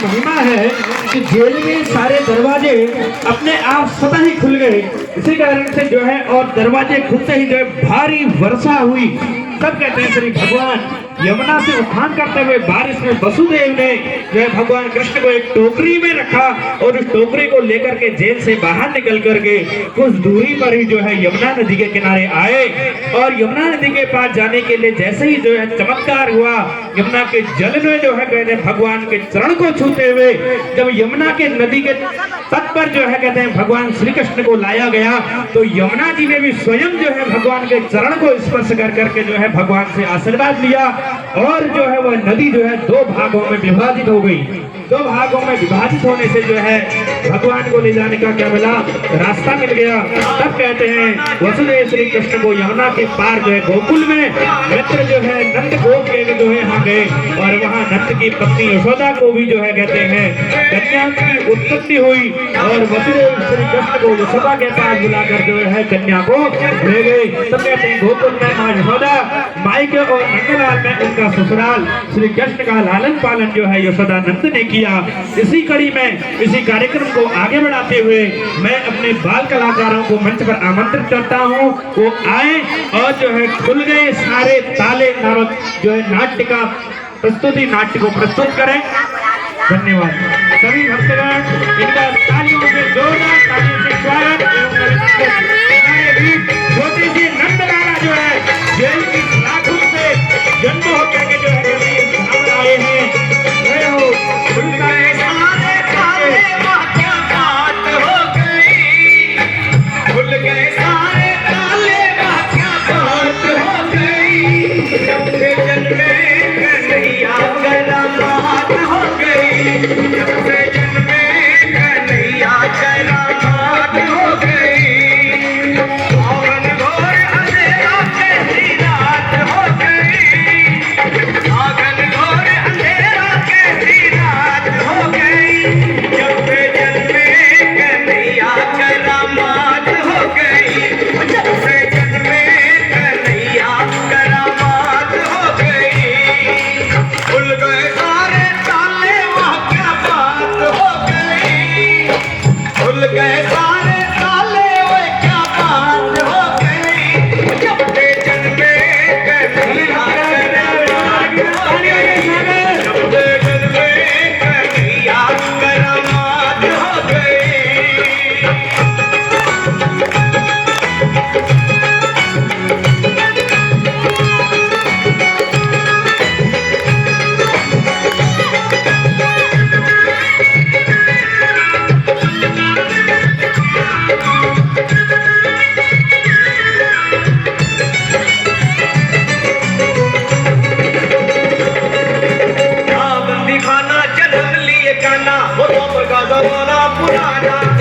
महिमा है कि जेल में सारे दरवाजे अपने आप स्वतः ही खुल गए। इसी कारण से जो है और दरवाजे खुलते ही जो है भारी वर्षा हुई। तब कहते हैं श्री भगवान यमुना से उफान करते हुए बारिश में वसुदेव ने जो है भगवान कृष्ण को एक टोकरी में रखा और उस टोकरी को लेकर के जेल से बाहर निकल करके कुछ दूरी पर ही जो है यमुना नदी के किनारे आए। और यमुना नदी के पास जाने के लिए जैसे ही जो है चमत्कार हुआ, यमुना के जल में जो है कहते हैं भगवान के चरण को छूते हुए जब यमुना के नदी के तट पर जो है कहते हैं भगवान श्री कृष्ण को लाया गया, तो यमुना जी ने भी स्वयं जो है भगवान के चरण को स्पर्श कर करके जो है भगवान से आशीर्वाद लिया। और जो है वह नदी जो है दो भागों में विभाजित हो गई। दो भागों में विभाजित होने से जो है भगवान को ले जाने का क्या मिला, रास्ता मिल गया। तब कहते हैं वसुदेव श्री कृष्ण को यमुना के पार जो है गोकुल में मित्र जो है नंद गोप के जो है यहाँ गए और वहाँ नंद की पत्नी यशोदा को भी जो है कहते हैं कन्या की उत्पत्ति हुई और वसुदेव श्री कृष्ण को यशोदा के पास बुलाकर जो है कन्या को ले गए। तब कहते हैं गोकुल में माँ यशोदा, मायके और नंदलाल में उनका ससुराल, श्री कृष्ण का लालन पालन जो है यशोदा नंद ने किया। इसी कड़ी में इसी कार्यक्रम को आगे बढ़ाते हुए मैं अपने बाल कलाकारों को मंच पर आमंत्रित करता हूँ, वो आए और जो है खुल गए सारे ताले नामक जो है नाट्य का प्रस्तुति नाट्य को प्रस्तुत करें। धन्यवाद सभी भक्तगण, इनका तालियों से जोरदार तालियों से स्वागत एवं छोटे से नंदलाला जो है जेल की सलाखों से जन्म होकर के जो है सामने आए हैं। जमाना पुराना